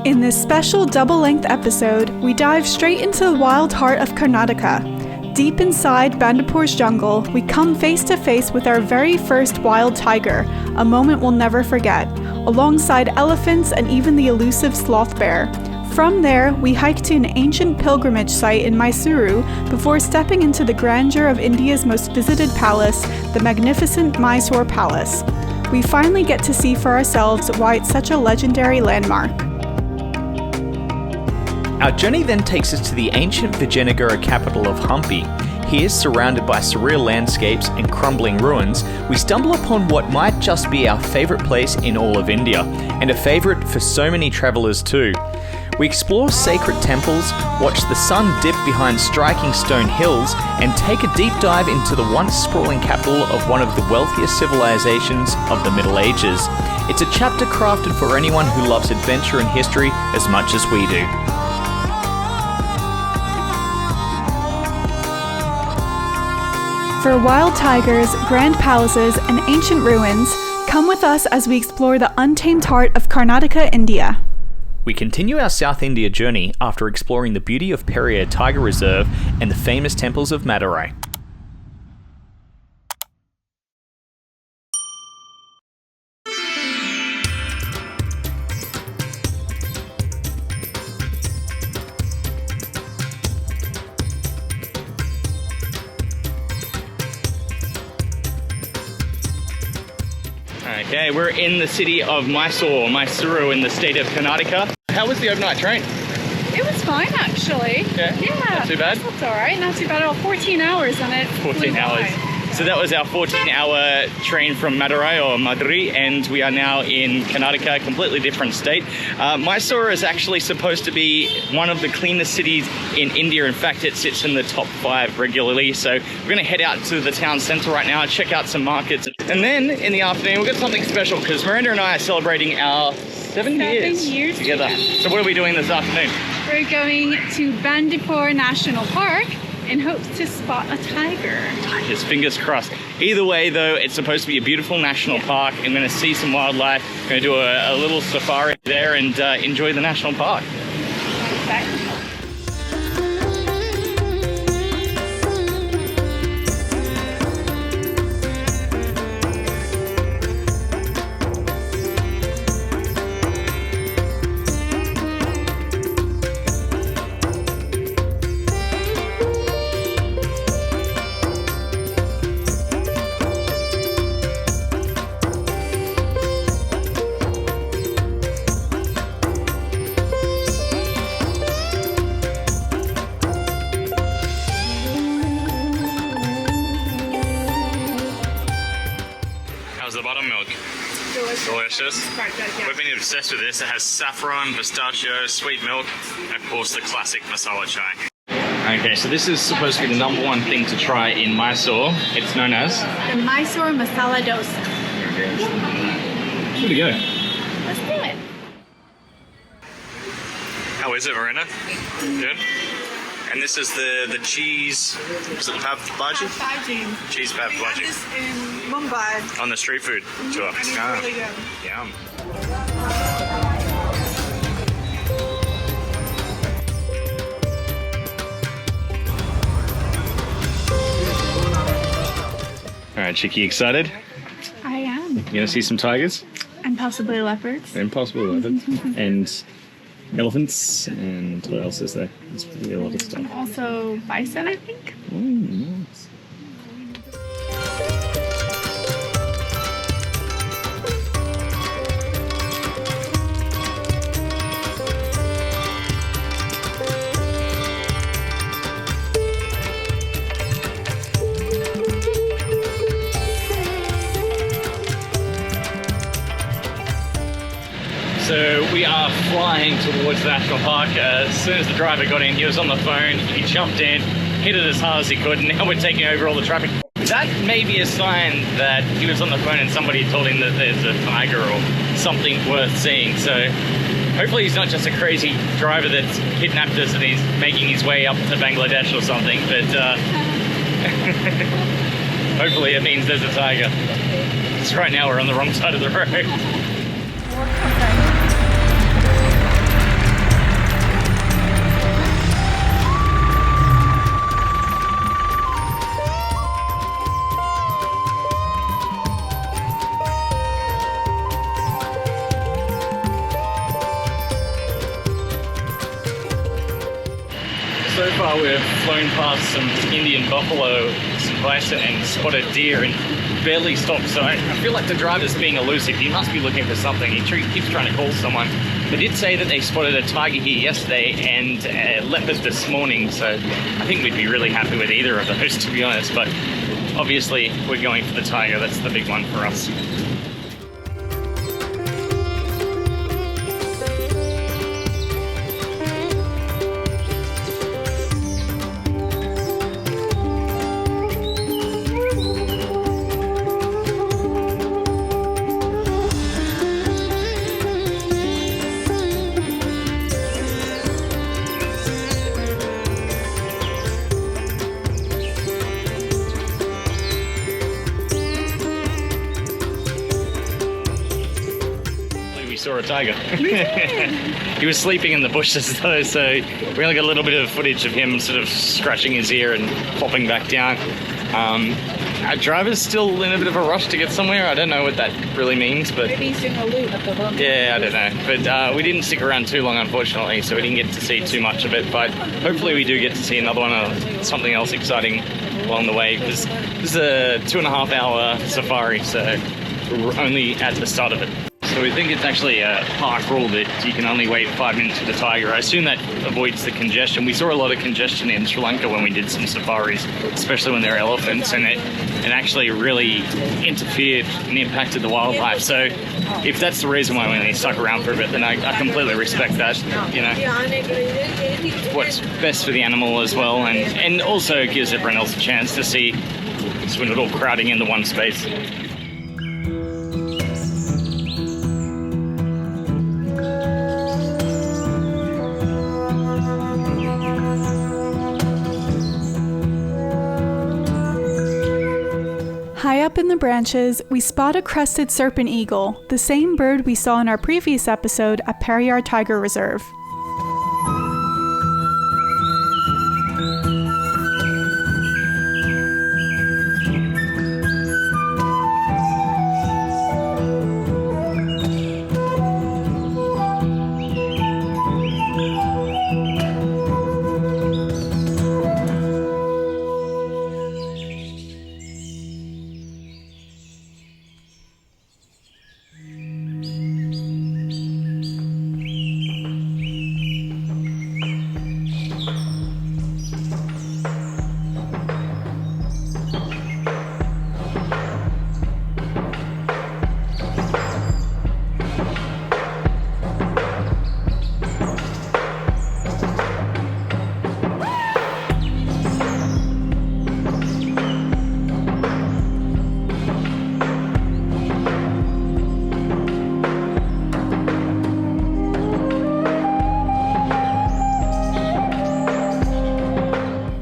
In this special double-length episode, we dive straight into the wild heart of Karnataka. Deep inside Bandipur's jungle, we come face to face with our very first wild tiger, a moment we'll never forget, alongside elephants and even the elusive sloth bear. From there, we hike to an ancient pilgrimage site in Mysuru before stepping into the grandeur of India's most visited palace, the magnificent Mysore Palace. We finally get to see for ourselves why it's such a legendary landmark. Our journey then takes us to the ancient Vijayanagara capital of Hampi. Here, surrounded by surreal landscapes and crumbling ruins, we stumble upon what might just be our favourite place in all of India, and a favourite for so many travellers too. We explore sacred temples, watch the sun dip behind striking stone hills, and take a deep dive into the once sprawling capital of one of the wealthiest civilizations of the Middle Ages. It's a chapter crafted for anyone who loves adventure and history as much as we do. For wild tigers, grand palaces, and ancient ruins, come with us as we explore the untamed heart of Karnataka, India. We continue our South India journey after exploring the beauty of Periyar Tiger Reserve and the famous temples of Madurai. Okay, we're in the city of Mysuru in the state of Karnataka. How was the overnight train? It was fine, actually. Yeah? Not too bad? That's all right. Not too bad at all. 14 hours on it. 14 hours. So that was our 14-hour train from Madurai or Maduri, and we are now in Karnataka, a completely different state. Mysore is actually supposed to be one of the cleanest cities in India. In fact, it sits in the top 5 regularly. So we're going to head out to the town centre right now and check out some markets. And then in the afternoon, we've got something special because Miranda and I are celebrating our 7 years together. So what are we doing this afternoon? We're going to Bandipur National Park in hopes to spot a tiger. Tigers, fingers crossed. Either way, though, it's supposed to be a beautiful national park. I'm going to see some wildlife. I'm going to do a little safari there and enjoy the national park. Okay. How's the buttermilk? Delicious. We've been obsessed with this. It has saffron, pistachio, sweet milk, and of course the classic masala chai. Okay, so this is supposed to be the number one thing to try in Mysore. It's known as? The Mysore Masala Dosa. Here we go. Let's do it. How is it, Miranda? Good? And this is the cheese, is it pav bhaji? Bhaji. Cheese pav We had bhaji. this in Mumbai. On the street food tour. And it's really good. Yum. Alright, Chicky, excited? I am. You gonna see some tigers? And possibly leopards. And possibly leopards. And elephants. And what else is there? There's really a lot of stuff. Also bison, I think. Oh, nice. So we are flying towards the national park. As soon as the driver got in, he was on the phone, he jumped in, hit it as hard as he could, and now we're taking over all the traffic. That may be a sign that he was on the phone and somebody told him that there's a tiger or something worth seeing. So hopefully he's not just a crazy driver that's kidnapped us and he's making his way up to Bangladesh or something, but hopefully it means there's a tiger. Because right now we're on the wrong side of the road. So far we've flown past some Indian buffalo, some bison and spotted deer and barely stopped, so I feel like the driver's being elusive. He must be looking for something. He keeps trying to call someone. They did say that they spotted a tiger here yesterday and a leopard this morning, so I think we'd be really happy with either of those, to be honest, but obviously we're going for the tiger. That's the big one for us. Saw a tiger. He was sleeping in the bushes though, so we only got a little bit of footage of him sort of scratching his ear and popping back down. Our driver's still in a bit of a rush to get somewhere. I don't know what that really means, but Maybe he's doing a loop at the moment. yeah, I don't know. But we didn't stick around too long, unfortunately, so we didn't get to see too much of it. But hopefully we do get to see another one or something else exciting along the way, because this is a 2.5 hour safari, so we're only at the start of it. So we think it's actually a park rule that you can only wait 5 minutes for the tiger. I assume that avoids the congestion. We saw a lot of congestion in Sri Lanka when we did some safaris, especially when there are elephants, and it actually really interfered and impacted the wildlife. So if that's the reason why we only stuck around for a bit, then I completely respect that. You know, what's best for the animal as well, and also gives everyone else a chance to see, so we're not all crowding into one space. High up in the branches, we spot a crested serpent eagle, the same bird we saw in our previous episode at Periyar Tiger Reserve.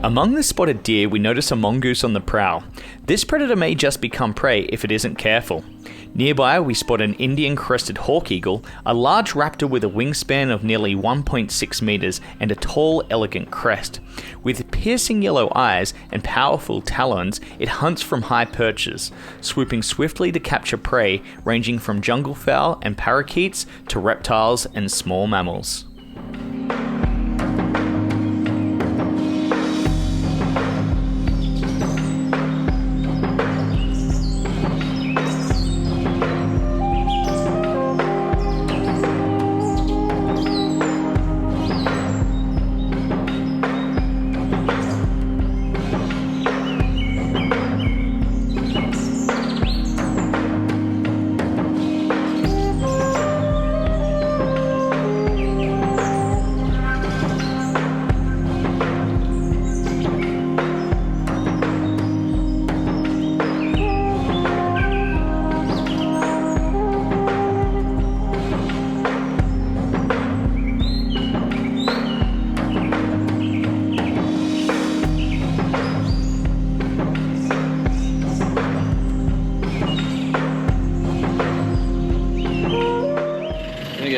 Among the spotted deer, we notice a mongoose on the prowl. This predator may just become prey if it isn't careful. Nearby, we spot an Indian crested hawk eagle, a large raptor with a wingspan of nearly 1.6 meters and a tall, elegant crest. With piercing yellow eyes and powerful talons, it hunts from high perches, swooping swiftly to capture prey ranging from jungle fowl and parakeets to reptiles and small mammals.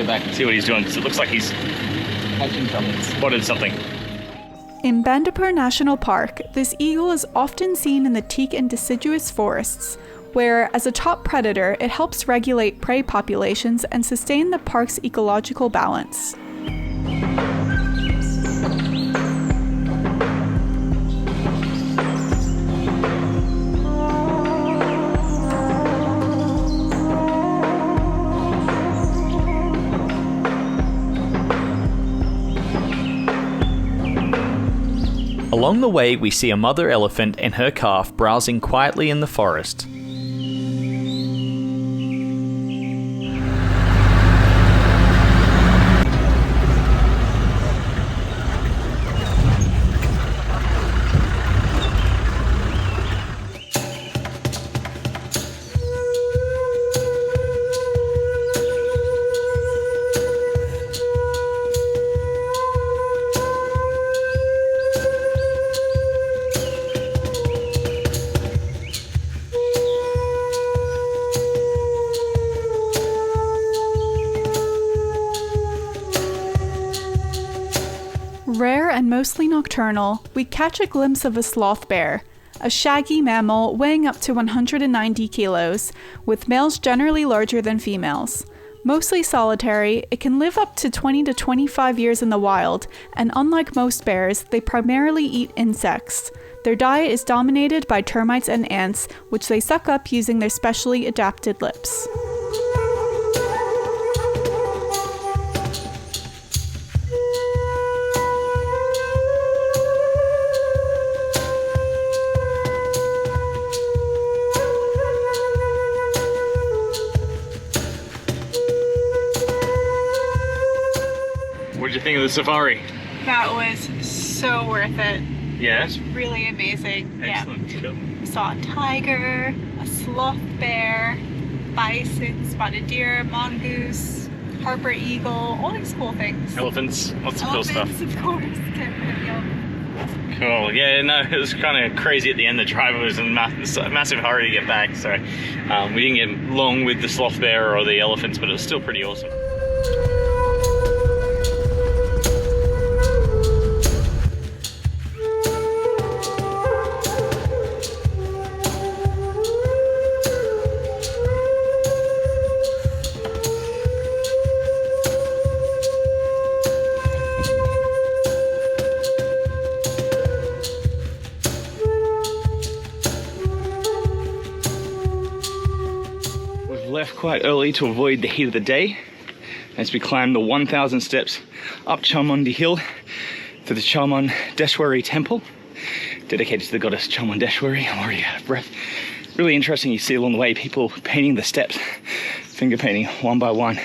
Back and see what he's doing, because it looks like he's catching something, spotted something. In Bandipur National Park, this eagle is often seen in the teak and deciduous forests, where, as a top predator, it helps regulate prey populations and sustain the park's ecological balance. Along the way, we see a mother elephant and her calf browsing quietly in the forest. Rare and mostly nocturnal, we catch a glimpse of a sloth bear, a shaggy mammal weighing up to 190 kilos, with males generally larger than females. Mostly solitary, it can live up to 20 to 25 years in the wild, and unlike most bears, they primarily eat insects. Their diet is dominated by termites and ants, which they suck up using their specially adapted lips. What did you think of the safari? That was so worth it. Yeah. Really amazing. Excellent. Yeah. Cool. We saw a tiger, a sloth bear, bison, spotted deer, mongoose, harper eagle, all these cool things. Elephants, lots of cool stuff. Elephants, of course. Can't forget the elephants. Cool. Yeah, no, it was kind of crazy at the end. The driver was in a massive hurry to get back, so we didn't get long with the sloth bear or the elephants, but it was still pretty awesome. Left quite early to avoid the heat of the day as we climb the 1,000 steps up Chamundi Hill to the Chamundeshwari Temple, dedicated to the goddess Chamundeshwari. I'm already out of breath. Really interesting, you see along the way people painting the steps, finger painting one by one.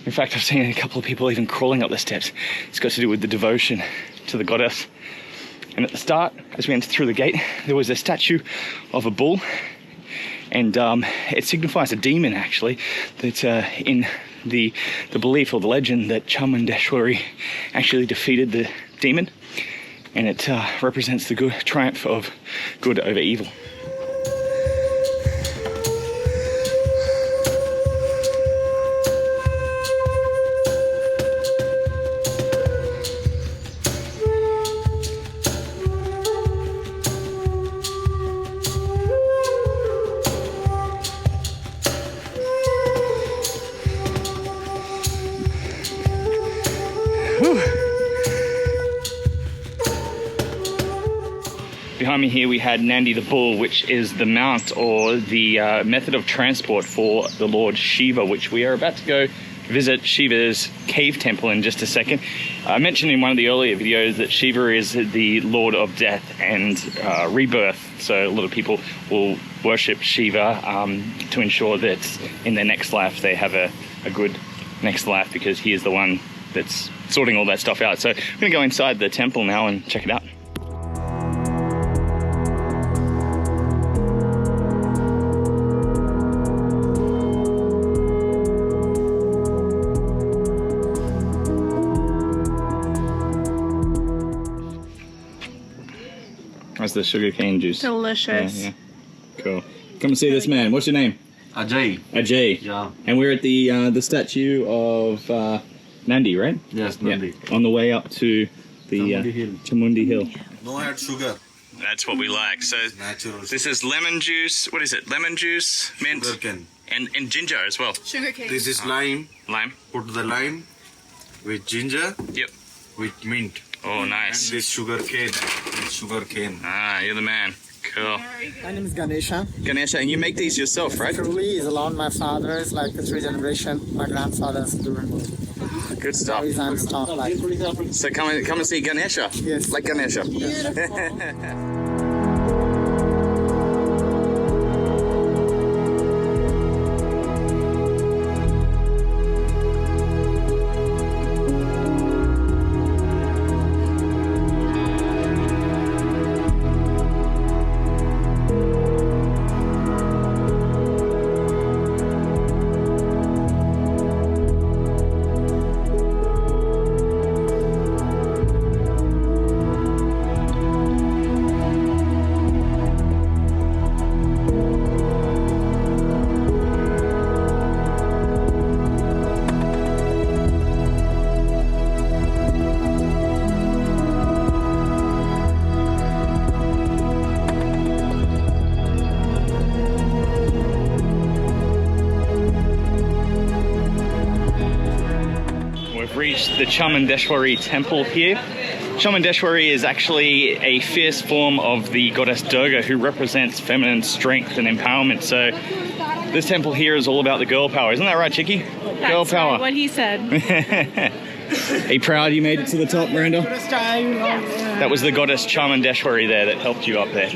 In fact, I've seen a couple of people even crawling up the steps. It's got to do with the devotion to the goddess. And at the start, as we entered through the gate, there was a statue of a bull. And it signifies a demon, actually, that in the belief or the legend that Chamundeshwari actually defeated the demon, and it represents the good triumph of good over evil. Behind me here we had Nandi the bull, which is the mount or the method of transport for the Lord Shiva, which we are about to go visit Shiva's cave temple in just a second. I mentioned in one of the earlier videos that Shiva is the Lord of death and rebirth, so a lot of people will worship Shiva to ensure that in their next life they have a good next life, because he is the one that's sorting all that stuff out. So I'm going to go inside the temple now and check it out. That's the sugarcane juice. Delicious. Yeah. Cool. Come and see this man. What's your name? Ajay. Ajay. Yeah. And we're at the statue of Nandi, right? Yes, Nandi. Yeah. On the way up to the Chamundi Hill. Chamundi Hill. No add sugar. That's what we like. So Natural. this is lemon juice. What is it? Lemon juice, mint, Sugarcane. and ginger as well. Sugar cane. This is lime. Lime. Put the lime with ginger Yep. with mint. Oh, And nice. this sugar cane. Sugar cane. Ah, you're the man. Cool. My name is Ganesha. Ganesha, and you make these yourself, right? Truly is along my father, is like the 3 generation. My grandfather's doing Good stuff. he's on top. Like, So come and see Ganesha. Yes. Like Ganesha. We've reached the Chamundi Temple here. Chamundi is actually a fierce form of the goddess Durga, who represents feminine strength and empowerment. So this temple here is all about the girl power. Isn't that right, Chicky? Girl power. What he said. Are you proud you made it to the top, Miranda? That was the goddess Chamundi there that helped you up there.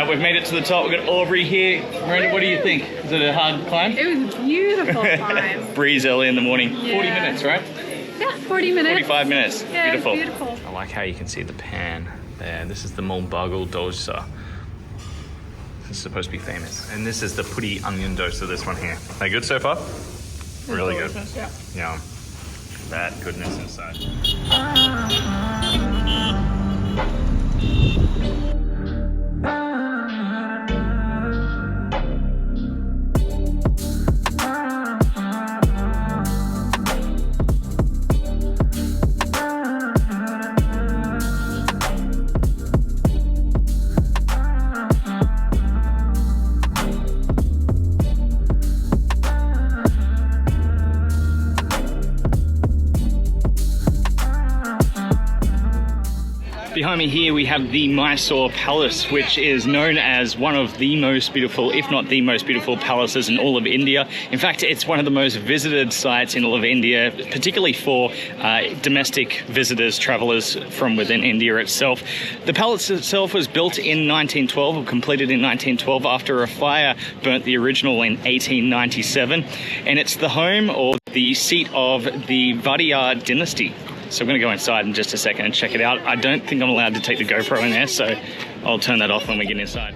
We've made it to the top. We've got Aubrey here. Miranda, what do you think? Is it a hard climb? It was a beautiful climb. Breeze early in the morning. Yeah. 40 minutes, right? Yeah, 40 minutes. 45 minutes. Yeah, Beautiful. Beautiful. I like how you can see the pan there. This is the mulbagal dosa. This is supposed to be famous. And this is the putty onion dosa, this one here. Are they good so far? Really good. Yeah. Yeah. That goodness inside. Behind me here we have the Mysore Palace, which is known as one of the most beautiful, if not the most beautiful palaces in all of India. In fact, it's one of the most visited sites in all of India, particularly for domestic visitors, travelers from within India itself. The palace itself was built in 1912, or completed in 1912 after a fire burnt the original in 1897. And it's the home or the seat of the Vittala dynasty. So I'm going to go inside in just a second and check it out. I don't think I'm allowed to take the GoPro in there, so I'll turn that off when we get inside.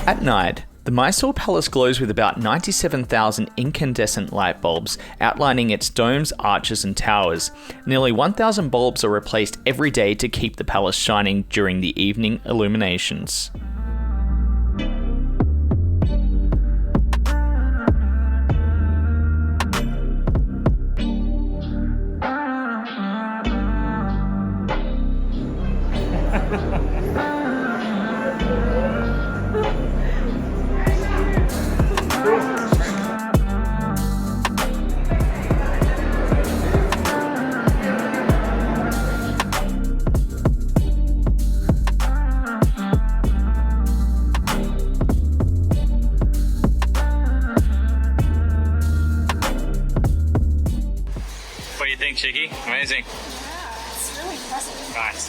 At night, the Mysore Palace glows with about 97,000 incandescent light bulbs, outlining its domes, arches and towers. Nearly 1,000 bulbs are replaced every day to keep the palace shining during the evening illuminations. What do you think, Chicky? Amazing. It's really impressive. Nice.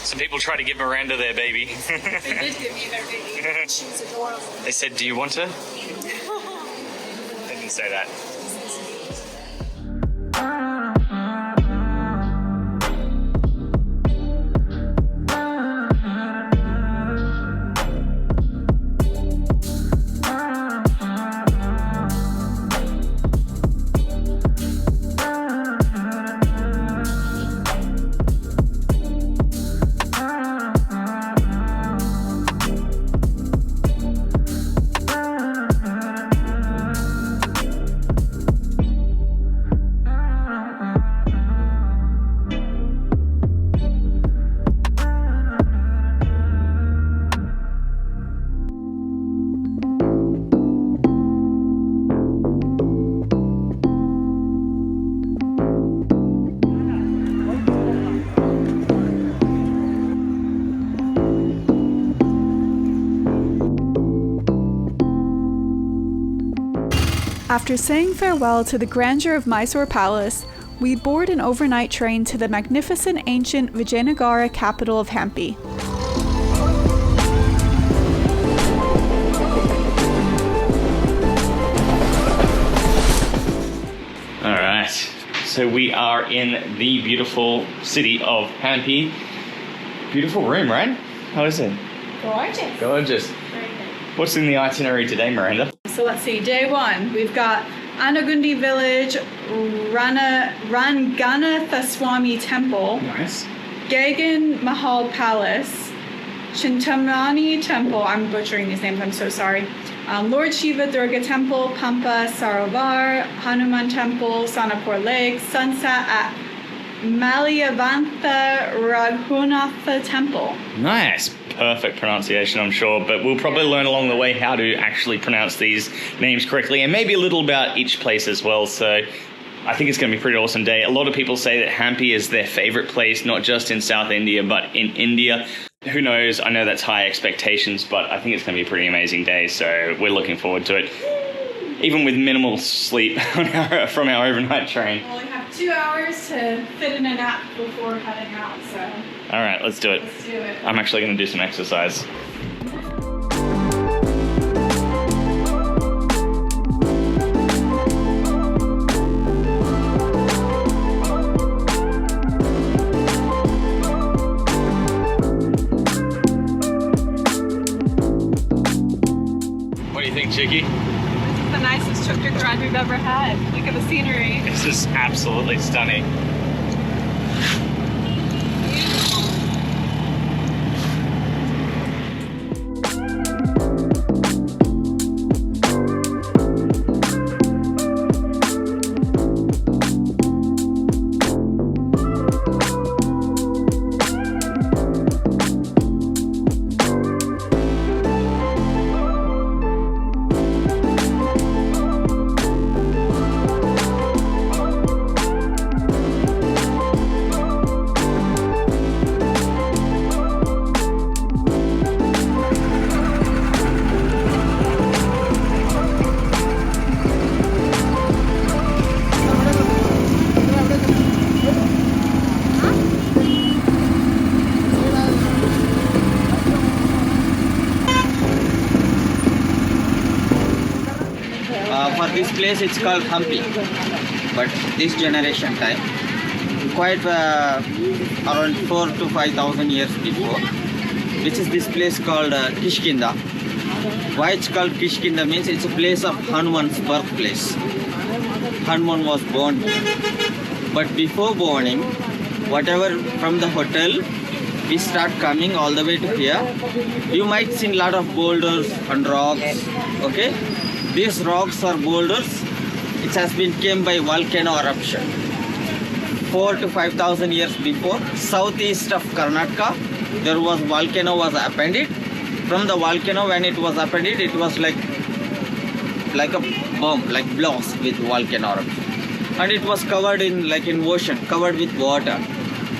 Some people try to give Miranda their baby. They did give me their baby. She was adorable. They said, "Do you want her?" They didn't say that. After saying farewell to the grandeur of Mysore Palace, we board an overnight train to the magnificent ancient Vijayanagara capital of Hampi. All right, so we are in the beautiful city of Hampi. Beautiful room, right? How is it? Gorgeous. Gorgeous. Very good. What's in the itinerary today, Miranda? So let's see, day one, we've got Anegundi village, Ranganathaswamy temple, Nice. Gagan Mahal Palace, Chintamani temple, I'm butchering these names, I'm so sorry. Lord Shiva Durga temple, Pampa Sarovar, Hanuman temple, Sanapur Lake, sunset at Malayavantha Raghunatha temple. Nice. Perfect pronunciation, I'm sure, but we'll probably learn along the way how to actually pronounce these names correctly and maybe a little about each place as well. So I think it's going to be a pretty awesome day. A lot of people say that Hampi is their favorite place, not just in South India, but in India. Who knows? I know that's high expectations, but I think it's going to be a pretty amazing day. So we're looking forward to it, even with minimal sleep from our overnight train. We only have 2 hours to fit in a nap before heading out, so All right, let's do it. let's do it. I'm actually going to do some exercise. What do you think, Chicky? This is the nicest tuk-tuk ride we've ever had. Look at the scenery. This is absolutely stunning. For this place it's called Hampi, but this generation time, quite around 4,000 to 5,000 years before, which is this place called Kishkinda. Why it's called Kishkinda means it's a place of Hanuman's birthplace. Hanuman was born here. But before borning, whatever from the hotel, we start coming all the way to here. You might see a lot of boulders and rocks, okay? These rocks or boulders, it has been came by volcano eruption. 4,000 to 5,000 years before, southeast of Karnataka, there was volcano was appended. From the volcano, when it was appended, it was like a bomb, like blast with volcano eruption. And it was covered in like in ocean, covered with water.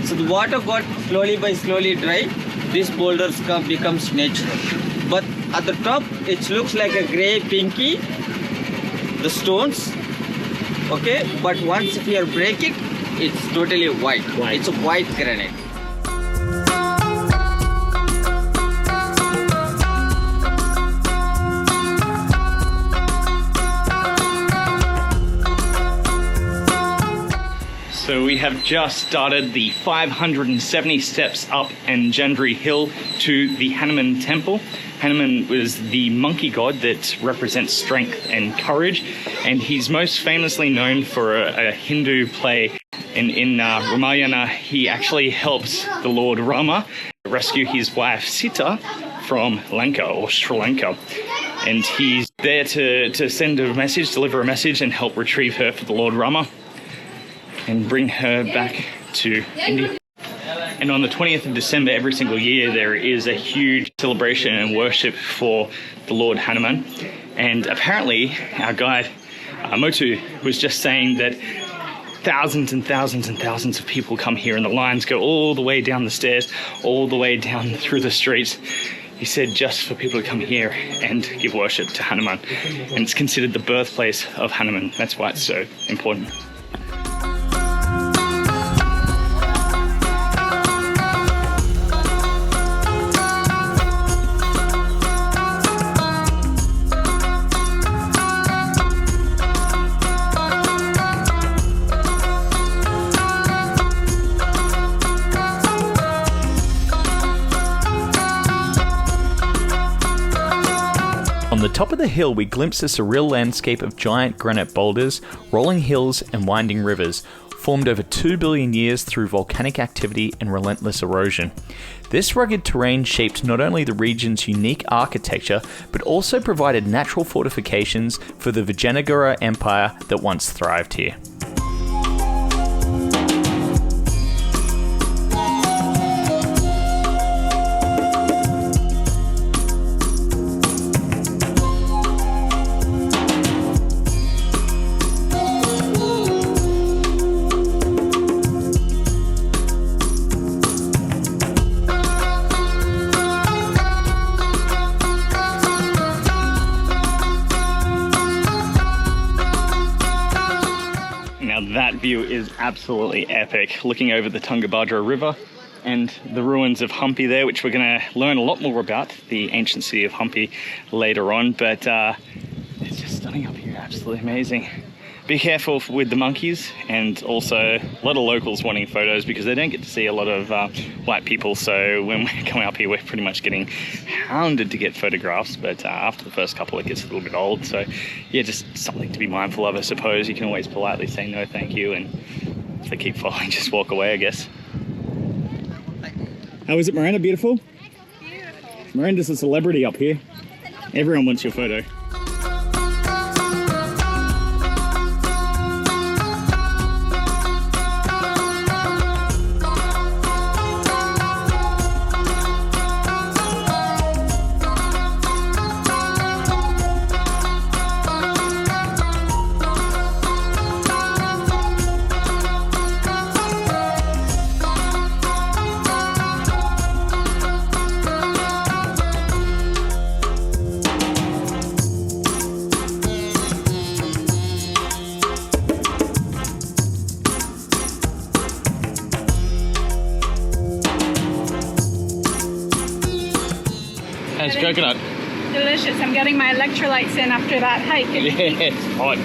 So the water got slowly dry. These boulders becomes natural. But at the top, it looks like a grey pinky, the stones, okay? But once if you break it, it's totally white. It's a white granite. So we have just started the 570 steps up Anegundi Hill to the Hanuman temple. Hanuman was the monkey god that represents strength and courage, and he's most famously known for a Hindu play. In Ramayana, he actually helped the Lord Rama rescue his wife Sita from Lanka or Sri Lanka. And he's there to send a message, deliver a message, and help retrieve her for the Lord Rama and bring her back to India. And on the 20th of December every single year, there is a huge celebration and worship for the Lord Hanuman. And apparently, our guide, Motu, was just saying that thousands and thousands and thousands of people come here, and the lines go all the way down the stairs, all the way down through the streets. he said just for people to come here and give worship to Hanuman. And it's considered the birthplace of Hanuman. That's why it's so important. On the top of the hill, we glimpse a surreal landscape of giant granite boulders, rolling hills and winding rivers, formed over 2 billion years through volcanic activity and relentless erosion. This rugged terrain shaped not only the region's unique architecture, but also provided natural fortifications for the Vijayanagara Empire that once thrived here. That view is absolutely epic, looking over the Tungabhadra River and the ruins of Hampi there, which we're going to learn a lot more about, the ancient city of Hampi, later on. But it's just stunning up here, absolutely amazing. Be careful with the monkeys, and also a lot of locals wanting photos because they don't get to see a lot of white people. So when we're coming up here, we're pretty much getting hounded to get photographs. But after the first couple, it gets a little bit old. So yeah, just something to be mindful of, I suppose. You can always politely say no, thank you, and if they keep following, just walk away, I guess. How is it, Miranda? Beautiful? Beautiful. Miranda's a celebrity up here. Everyone wants your photo. How's coconut? Delicious. I'm getting my electrolytes in after that hike. Yeah, it's hot.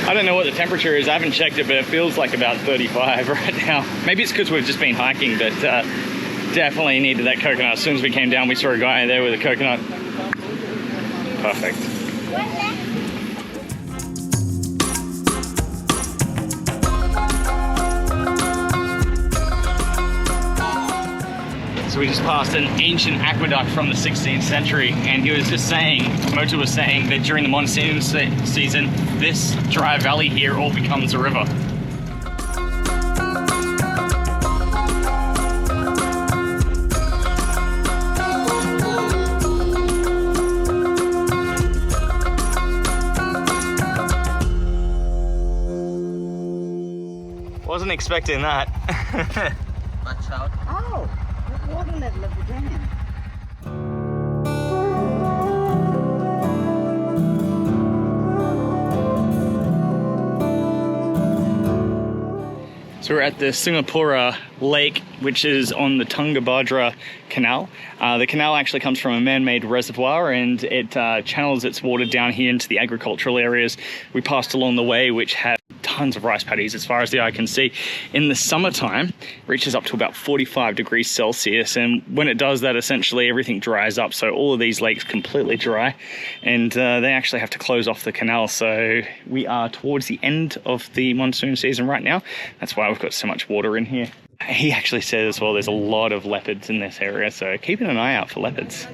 I don't know what the temperature is. I haven't checked it, but it feels like about 35 right now. Maybe it's because we've just been hiking, but definitely needed that coconut. As soon as we came down, we saw a guy there with a coconut. Perfect. So we just passed an ancient aqueduct from the 16th century, and he was just saying, Motu was saying, that during the monsoon season, this dry valley here all becomes a river. Wasn't expecting that. Watch out. Oh, the water level of the dam. So we're at the Singapura Lake, which is on the Tungabhadra Canal. The canal actually comes from a man-made reservoir, and it channels its water down here into the agricultural areas we passed along the way, which have tons of rice paddies as far as the eye can see. In the summertime, it reaches up to about 45 degrees Celsius, and when it does that, essentially everything dries up. So all of these lakes completely dry, and they actually have to close off the canal. So we are towards the end of the monsoon season right now. That's why we've got so much water in here. He actually said as well there's a lot of leopards in this area, so keeping an eye out for leopards.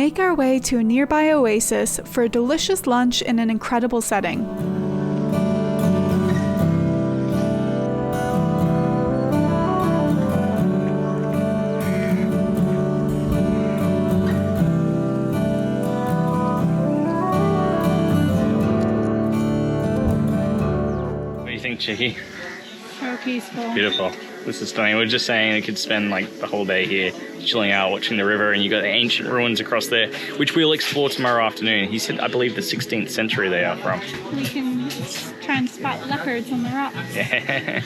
make our way to a nearby oasis for a delicious lunch in an incredible setting. What do you think, Chicky? So peaceful. Beautiful. This is stunning. We were just saying you could spend like the whole day here chilling out, watching the river, and you got the ancient ruins across there, which we'll explore tomorrow afternoon. He said, I believe, the 16th century they are from. We can try and spot leopards on the rocks. Yeah.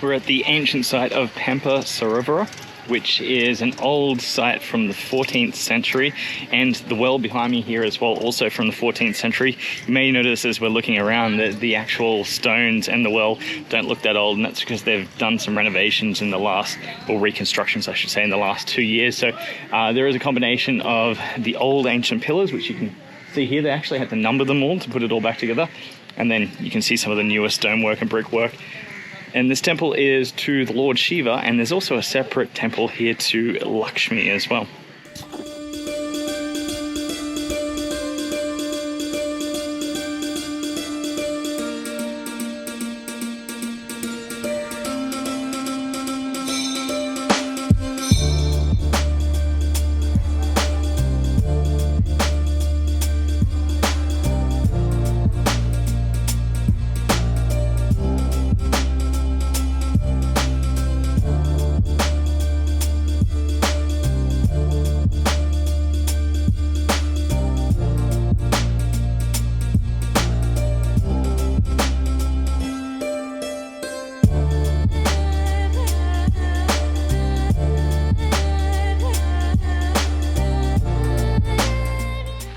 We're at the ancient site of Pampa Sarovara, which is an old site from the 14th century, and the well behind me here as well, also from the 14th century. You may notice as we're looking around that the actual stones and the well don't look that old, and that's because they've done some renovations in the last, or reconstructions I should say, in the last 2 years. So there is a combination of the old ancient pillars, which you can see here. They actually had to number them all to put it all back together, and then you can see some of the newer stonework and brickwork. And this temple is to the Lord Shiva, and there's also a separate temple here to Lakshmi as well.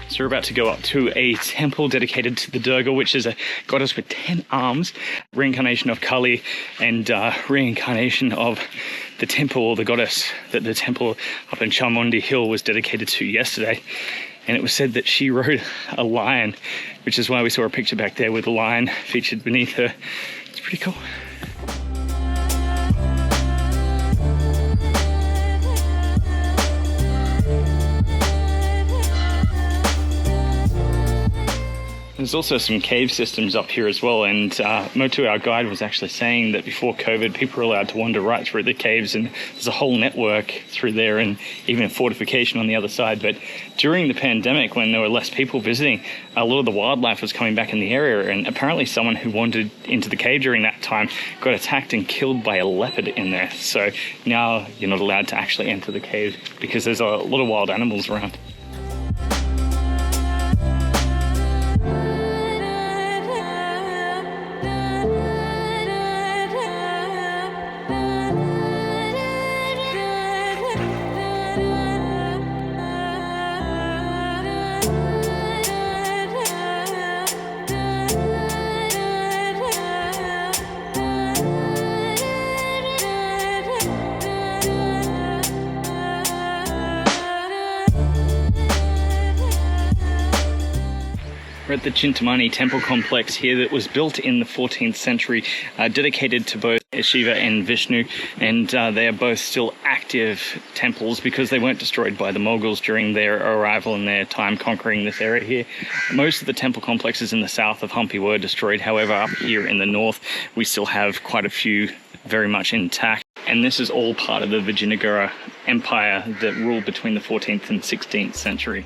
So we're about to go up to a temple dedicated to the Durga, which is a goddess with 10 arms, reincarnation of Kali, and reincarnation of the temple, or the goddess that the temple up in Chamundi Hill was dedicated to yesterday. And it was said that she rode a lion, which is why we saw a picture back there with a lion featured beneath her. It's pretty cool. There's also some cave systems up here as well, and Motu, our guide, was actually saying that before COVID, people were allowed to wander right through the caves, and there's a whole network through there, and even a fortification on the other side. But during the pandemic, when there were less people visiting, a lot of the wildlife was coming back in the area, and apparently someone who wandered into the cave during that time got attacked and killed by a leopard in there. So now you're not allowed to actually enter the cave because there's a lot of wild animals around. We're at the Chintamani temple complex here that was built in the 14th century, dedicated to both Shiva and Vishnu, and they are both still active temples because they weren't destroyed by the Mughals during their arrival and their time conquering this area here. Most of the temple complexes in the south of Hampi were destroyed. However, up here in the north, we still have quite a few very much intact. And this is all part of the Vijayanagara Empire that ruled between the 14th and 16th century.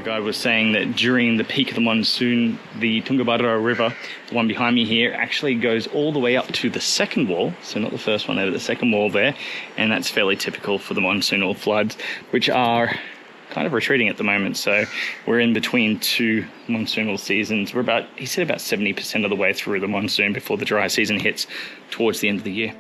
guide was saying that during the peak of the monsoon, the Tungabhadra River, the one behind me here, actually goes all the way up to the second wall. So not the first one there, but the second wall there. And that's fairly typical for the monsoonal floods, which are kind of retreating at the moment. So we're in between two monsoonal seasons. He said about 70% of the way through the monsoon before the dry season hits towards the end of the year.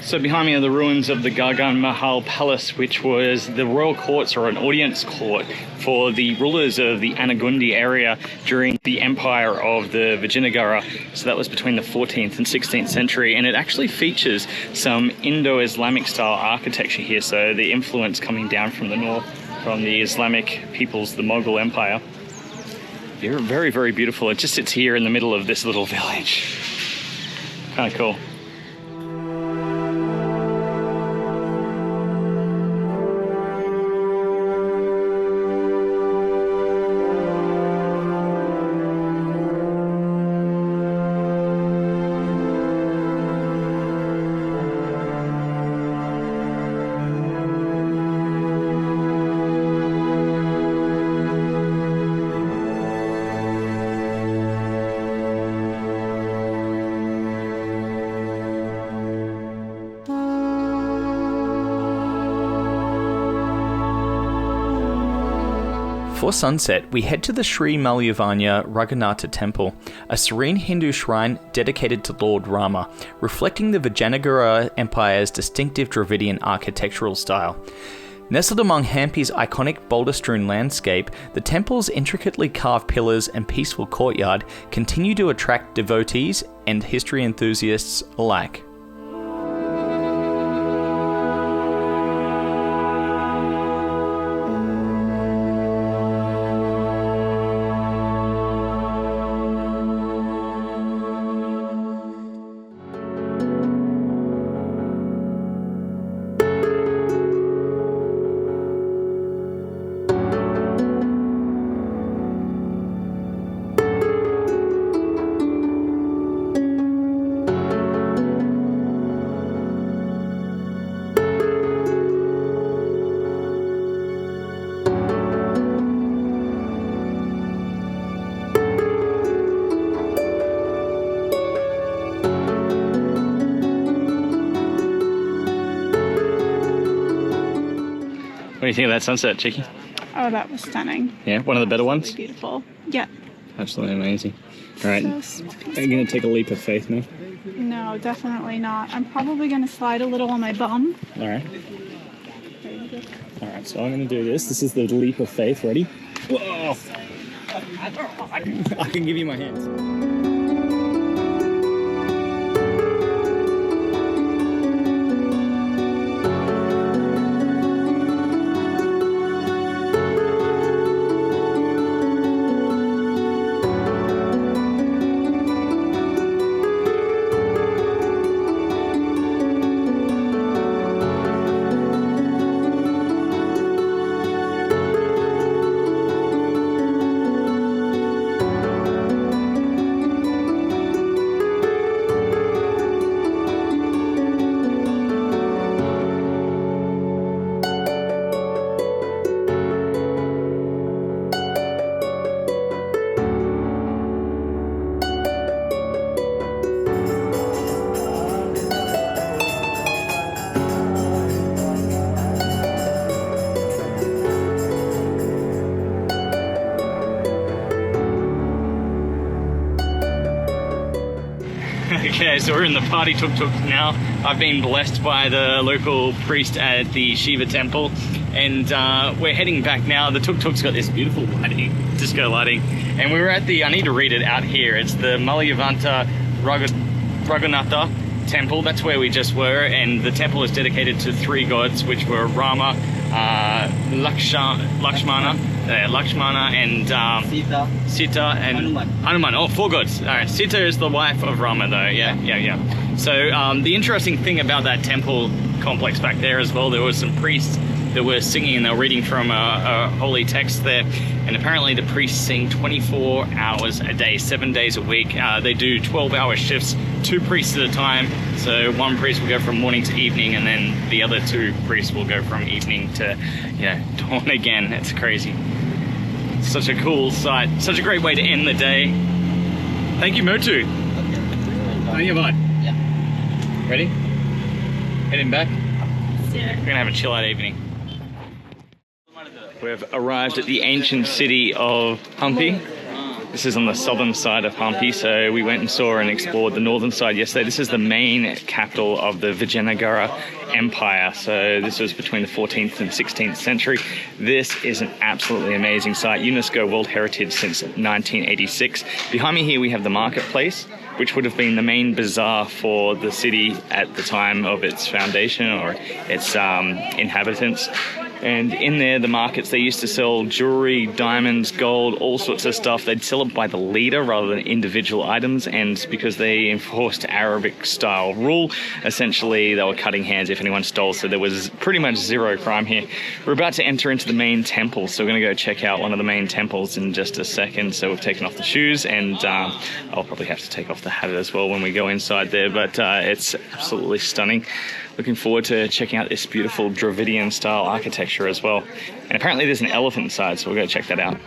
So behind me are the ruins of the Gargan Mahal Palace, which was the royal courts or an audience court for the rulers of the Anegundi area during the empire of the Vijayanagara. So that was between the 14th and 16th century, and it actually features some Indo-Islamic style architecture here. So the influence coming down from the north, from the Islamic peoples, the Mughal Empire. They're very, very beautiful. It just sits here in the middle of this little village. Kind of cool. For sunset, we head to the Sri Malayavanya Raghunatha Temple, a serene Hindu shrine dedicated to Lord Rama, reflecting the Vijayanagara Empire's distinctive Dravidian architectural style. Nestled among Hampi's iconic boulder-strewn landscape, the temple's intricately carved pillars and peaceful courtyard continue to attract devotees and history enthusiasts alike. What do you think of that sunset, Cheeky? Oh, that was stunning. Yeah, one of the better ones? Beautiful. Yeah. Absolutely amazing. All right, So are you going to take a leap of faith now? No, definitely not. I'm probably going to slide a little on my bum. All right. There you go. All right, so I'm going to do this. This is the leap of faith. Ready? Whoa! I can give you my hands. Okay, so we're in the party tuk-tuk now. I've been blessed by the local priest at the Shiva temple, and we're heading back now. The tuk-tuk's got this beautiful lighting, disco lighting, and we were at the, I need to read it out here, it's the Malayavanta Raghunatha temple. That's where we just were, and the temple is dedicated to 3 gods, which were Rama, Lakshmana, and Sita and Hanuman. Oh, 4 gods. All right, Sita is the wife of Rama, though. Yeah. So the interesting thing about that temple complex back there as well, there was some priests that were singing and they were reading from a holy text there, and apparently the priests sing 24 hours a day, 7 days a week. They do 12-hour shifts, 2 priests at a time, so 1 priest will go from morning to evening, and then the other 2 priests will go from evening to dawn again. It's crazy. It's such a cool sight, such a great way to end the day. Thank you, Motu. Yeah. Ready? Heading back? Yeah. We're gonna have a chill out evening. We've arrived at the ancient city of Hampi. This is on the southern side of Hampi, so we went and saw and explored the northern side yesterday. This is the main capital of the Vijayanagara Empire, so this was between the 14th and 16th century. This is an absolutely amazing site, UNESCO World Heritage since 1986. Behind me here we have the marketplace, which would have been the main bazaar for the city at the time of its foundation or its inhabitants. And in there, the markets, they used to sell jewelry, diamonds, gold, all sorts of stuff. They'd sell it by the leader rather than individual items. And because they enforced Arabic-style rule, essentially they were cutting hands if anyone stole. So there was pretty much zero crime here. We're about to enter into the main temple, so we're going to go check out one of the main temples in just a second. So we've taken off the shoes, and I'll probably have to take off the hat as well when we go inside there. But it's absolutely stunning. Looking forward to checking out this beautiful Dravidian style architecture as well. And apparently there's an elephant inside, so we'll go check that out.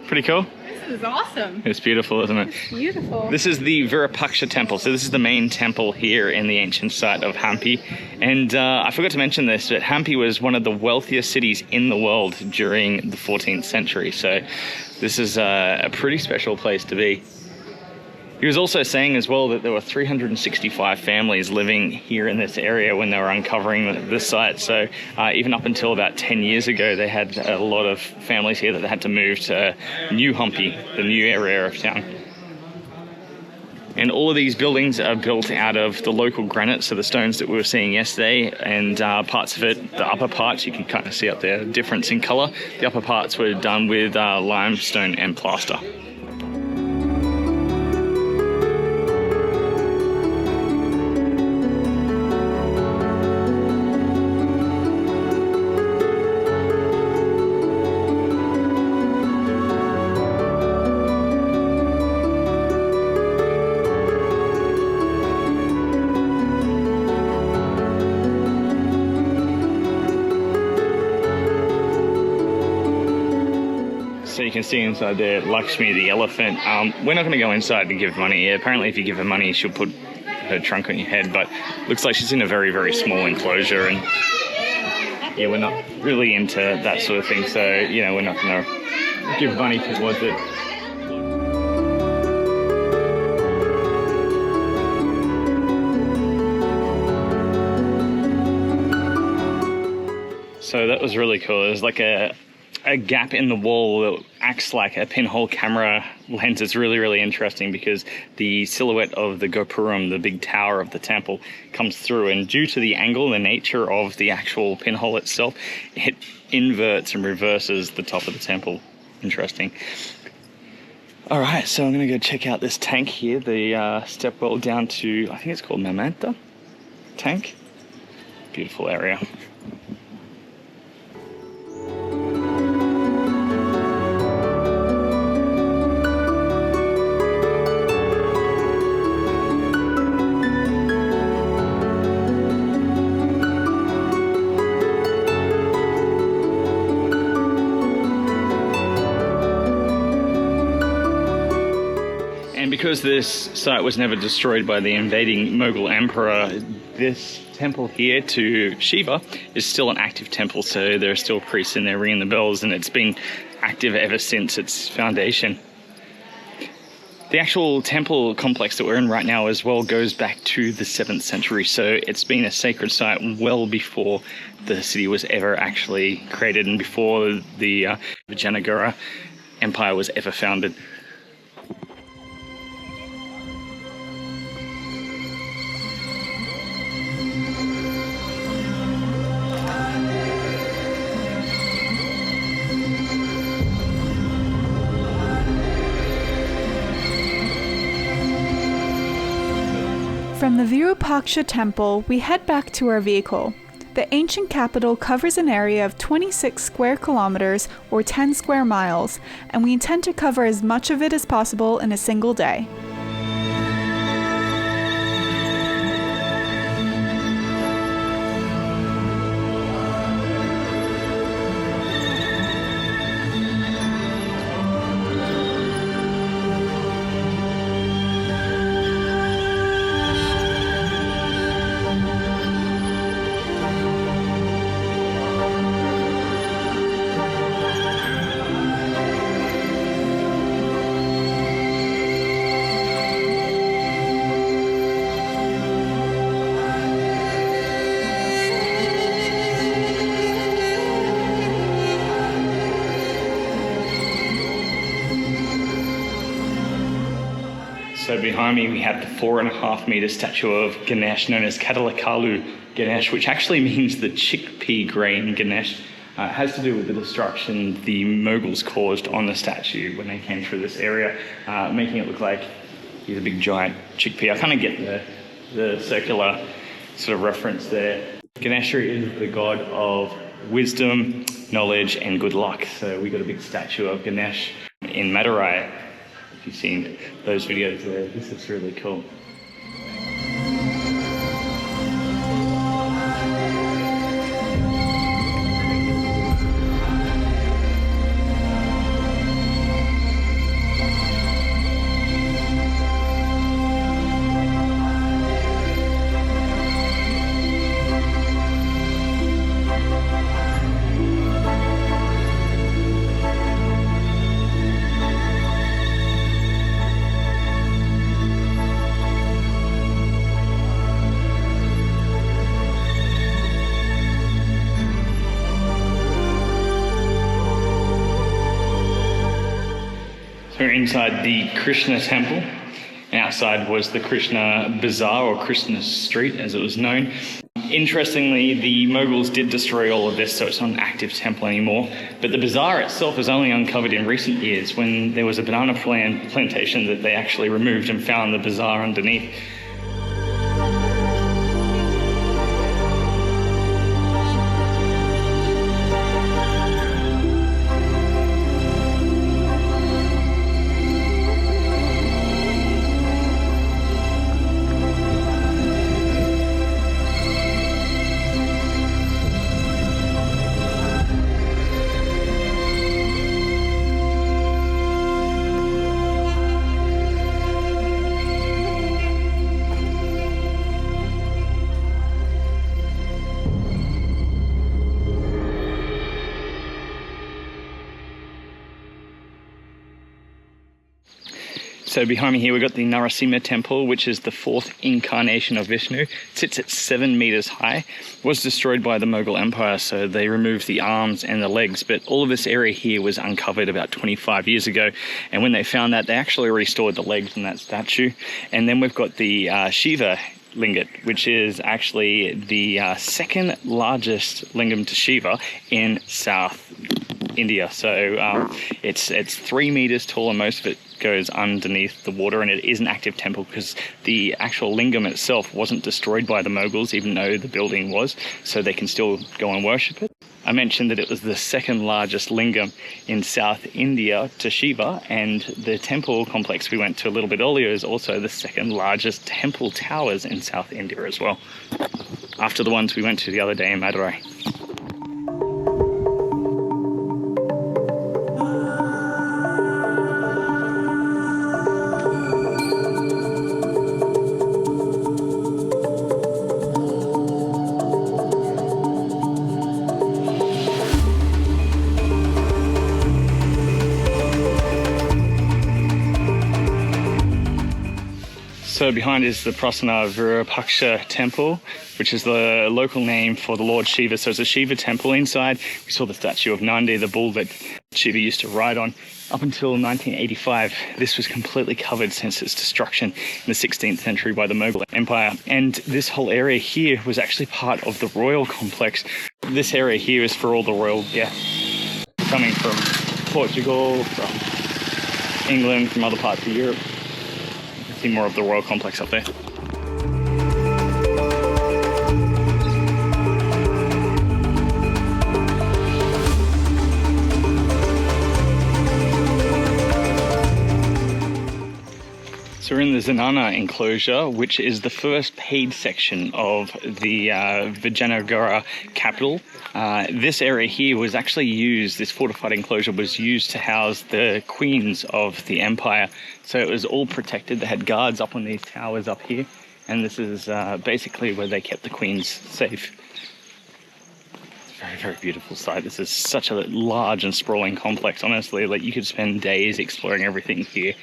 Pretty cool? This is awesome. It's beautiful, isn't it? It's beautiful. This is the Virupaksha temple. So this is the main temple here in the ancient site of Hampi. And I forgot to mention this, but Hampi was one of the wealthiest cities in the world during the 14th century. So this is a pretty special place to be. He was also saying as well that there were 365 families living here in this area when they were uncovering the site. So even up until about 10 years ago, they had a lot of families here that had to move to New Hampi, the new area of town. And all of these buildings are built out of the local granite, so the stones that we were seeing yesterday, and parts of it, the upper parts, you can kind of see up there, the difference in colour. The upper parts were done with limestone and plaster. So you can see inside there, Lakshmi, the elephant. We're not going to go inside and give money. Apparently if you give her money, she'll put her trunk on your head, but looks like she's in a very, very small enclosure, and yeah, we're not really into that sort of thing, so, you know, we're not going to give money towards it. So that was really cool. It was like a a gap in the wall that acts like a pinhole camera lens. It's really, really interesting because the silhouette of the Gopuram, the big tower of the temple, comes through, and due to the angle, the nature of the actual pinhole itself, it inverts and reverses the top of the temple. Interesting. All right, so I'm going to go check out this tank here, the stepwell down to, I think it's called Mamanta tank. Beautiful area. And because this site was never destroyed by the invading Mughal emperor, this temple here to Shiva is still an active temple, so there are still priests in there ringing the bells, and it's been active ever since its foundation. The actual temple complex that we're in right now as well goes back to the 7th century, so it's been a sacred site well before the city was ever actually created and before the Vijayanagara Empire was ever founded. From the Virupaksha temple, we head back to our vehicle. The ancient capital covers an area of 26 square kilometers or 10 square miles, and we intend to cover as much of it as possible in a single day. So behind me we have the 4.5 meter statue of Ganesh known as Kadalakalu Ganesh, which actually means the chickpea grain Ganesh. It has to do with the destruction the Mughals caused on the statue when they came through this area, making it look like he's a big giant chickpea. I kind of get the circular sort of reference there. Ganesha is the god of wisdom, knowledge and good luck. So we got a big statue of Ganesh in Madurai. If you've seen those videos there, this is really cool. So we're inside the Krishna temple, and outside was the Krishna Bazaar, or Krishna Street as it was known. Interestingly, the Mughals did destroy all of this, so it's not an active temple anymore. But the bazaar itself was only uncovered in recent years when there was a banana plantation that they actually removed and found the bazaar underneath. So behind me here, we've got the Narasimha Temple, which is the fourth incarnation of Vishnu. It sits at 7 meters high. It was destroyed by the Mughal Empire, so they removed the arms and the legs. But all of this area here was uncovered about 25 years ago. And when they found that, they actually restored the legs in that statue. And then we've got the Shiva Lingam, which is actually the second largest lingam to Shiva in South India. So it's 3 meters tall, and most of it goes underneath the water, and it is an active temple because the actual lingam itself wasn't destroyed by the Mughals, even though the building was, so they can still go and worship it. I mentioned that it was the second largest lingam in South India to Shiva, and the temple complex we went to a little bit earlier is also the second largest temple towers in South India as well, after the ones we went to the other day in Madurai. So behind is the Prasanna Virupaksha Temple, which is the local name for the Lord Shiva. So it's a Shiva temple inside. We saw the statue of Nandi, the bull that Shiva used to ride on. Up until 1985, this was completely covered since its destruction in the 16th century by the Mughal Empire. And this whole area here was actually part of the royal complex. This area here is for all the royal guests coming from Portugal, from England, from other parts of Europe. See more of the royal complex up there. So we're in the Zenana enclosure, which is the first paid section of the Vijayanagara capital. This area here was actually used, this fortified enclosure was used to house the queens of the empire. So it was all protected. They had guards up on these towers up here. And this is basically where they kept the queens safe. Very, very beautiful site. This is such a large and sprawling complex. Honestly, like you could spend days exploring everything here.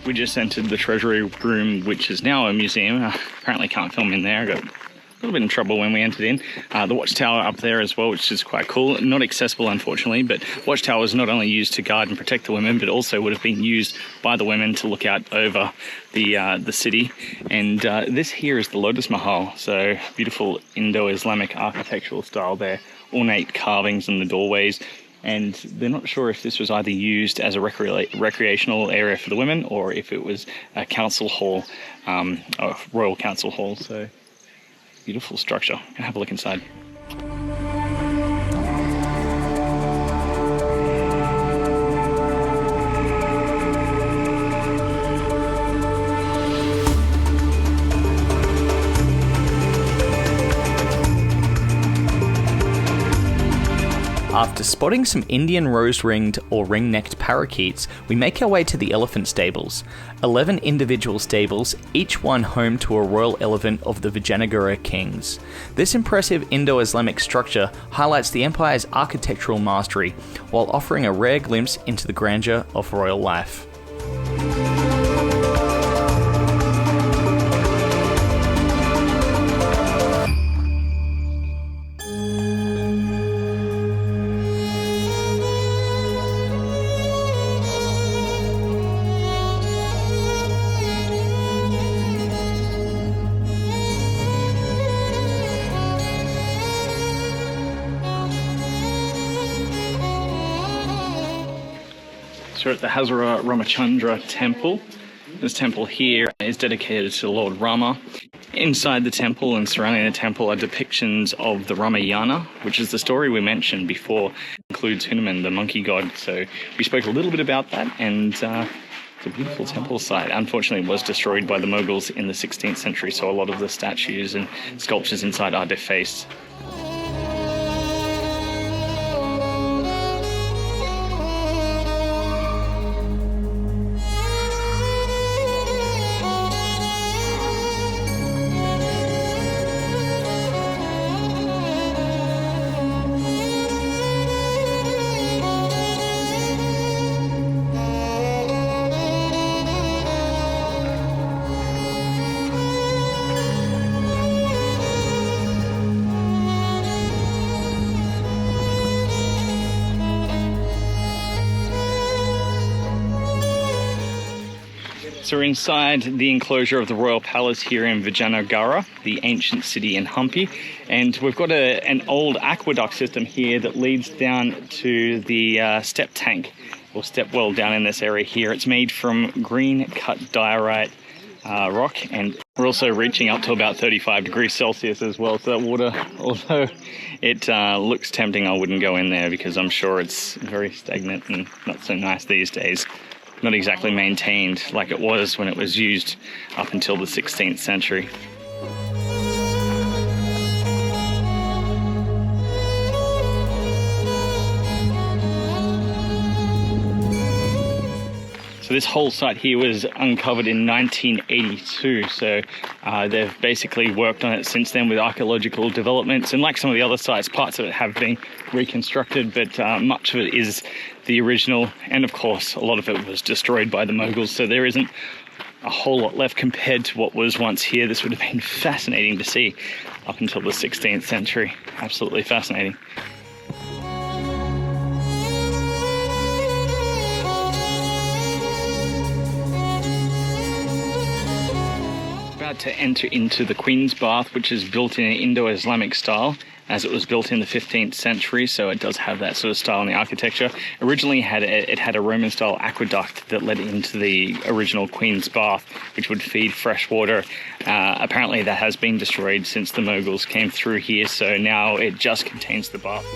We just entered the treasury room, which is now a museum. Apparently can't film in there. I got a little bit in trouble when we entered in. The watchtower up there as well, which is quite cool. Not accessible, unfortunately, but watchtower is not only used to guard and protect the women, but also would have been used by the women to look out over the city. And this here is the Lotus Mahal. So beautiful Indo-Islamic architectural style there. Ornate carvings in the doorways. And they're not sure if this was either used as a recreational area for the women or if it was a council hall, a royal council hall. So beautiful structure. I'm gonna have a look inside. After spotting some Indian rose-ringed or ring-necked parakeets, we make our way to the elephant stables. 11 individual stables, each one home to a royal elephant of the Vijayanagara kings. This impressive Indo-Islamic structure highlights the empire's architectural mastery, while offering a rare glimpse into the grandeur of royal life. So we're at the Hazara Ramachandra temple. This temple here is dedicated to Lord Rama. Inside the temple and surrounding the temple are depictions of the Ramayana, which is the story we mentioned before. It includes Hanuman, the monkey god. So we spoke a little bit about that, and it's a beautiful temple site. Unfortunately, it was destroyed by the Mughals in the 16th century, so a lot of the statues and sculptures inside are defaced. So we're inside the enclosure of the Royal Palace here in Vijayanagara, the ancient city in Hampi. And we've got an old aqueduct system here that leads down to the step tank or step well down in this area here. It's made from green cut diorite rock, and we're also reaching up to about 35 degrees Celsius as well. So that water, although it looks tempting, I wouldn't go in there because I'm sure it's very stagnant and not so nice these days. Not exactly maintained like it was when it was used up until the 16th century. So this whole site here was uncovered in 1982, so they've basically worked on it since then with archaeological developments, and like some of the other sites, parts of it have been reconstructed, but much of it is the original, and of course a lot of it was destroyed by the Mughals, so there isn't a whole lot left compared to what was once here. This would have been fascinating to see up until the 16th century. Absolutely fascinating. To enter into the Queen's Bath, which is built in an Indo-Islamic style, as it was built in the 15th century, so it does have that sort of style in the architecture. Originally it had a Roman style aqueduct that led into the original Queen's Bath, which would feed fresh water. Apparently that has been destroyed since the Mughals came through here, so now it just contains the bath.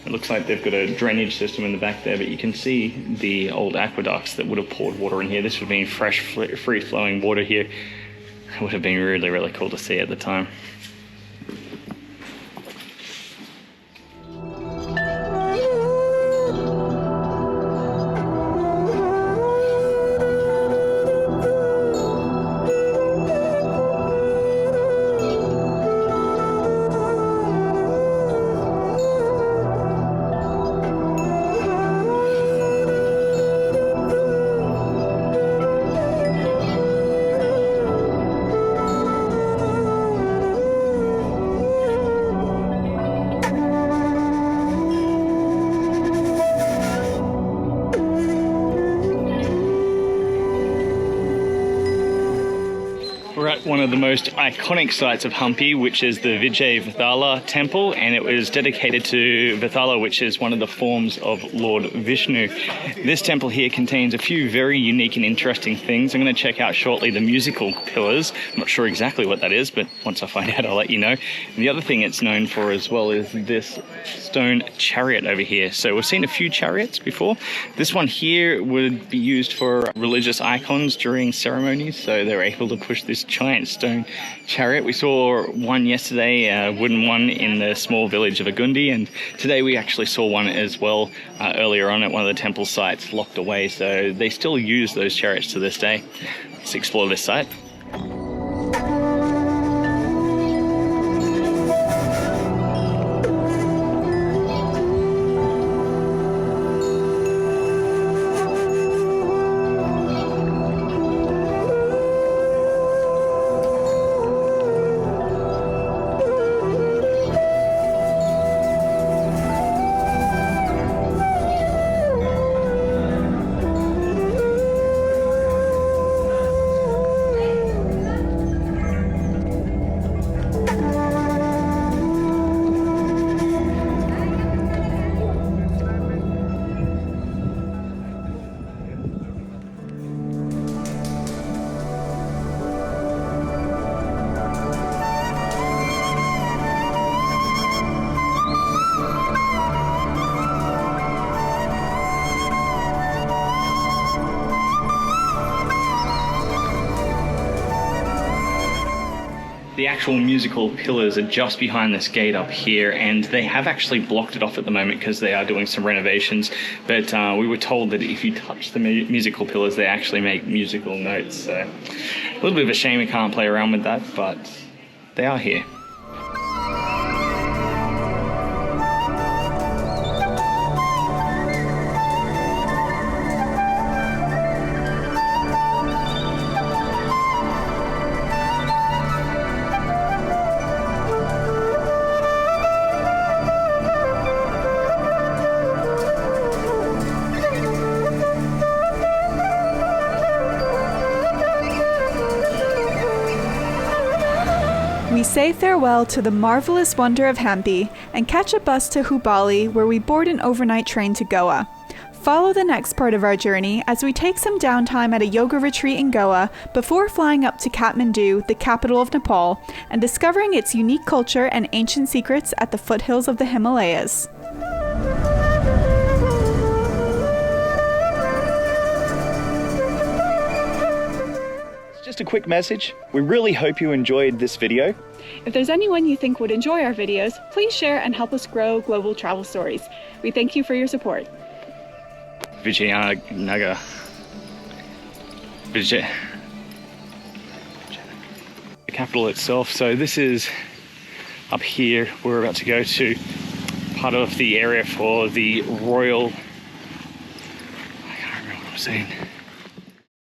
It looks like they've got a drainage system in the back there, but you can see the old aqueducts that would have poured water in here. This would have been fresh, free-flowing water here. It would have been really, really cool to see at the time. We're at one of the most iconic sites of Hampi, which is the Vittala Temple, and it was dedicated to Vittala, which is one of the forms of Lord Vishnu. This temple here contains a few very unique and interesting things. I'm going to check out shortly the musical pillars. I'm not sure exactly what that is, but once I find out, I'll let you know. And the other thing it's known for as well is this stone chariot over here. So we've seen a few chariots before. This one here would be used for religious icons during ceremonies, so they're able to push this giant stone chariot. We saw one yesterday, a wooden one in the small village of Anegundi, and today we actually saw one as well earlier on at one of the temple sites locked away, so they still use those chariots to this day. Let's explore this site. The actual musical pillars are just behind this gate up here, and they have actually blocked it off at the moment because they are doing some renovations, but we were told that if you touch the musical pillars, they actually make musical notes. So a little bit of a shame we can't play around with that, but they are here. We say farewell to the marvelous wonder of Hampi and catch a bus to Hubballi, where we board an overnight train to Goa. Follow the next part of our journey as we take some downtime at a yoga retreat in Goa before flying up to Kathmandu, the capital of Nepal, and discovering its unique culture and ancient secrets at the foothills of the Himalayas. Just a quick message. We really hope you enjoyed this video. If there's anyone you think would enjoy our videos, please share and help us grow global travel stories. We thank you for your support. Vijayanagar. The capital itself. So this is up here. We're about to go to part of the area for the royal... I can't remember what I'm saying.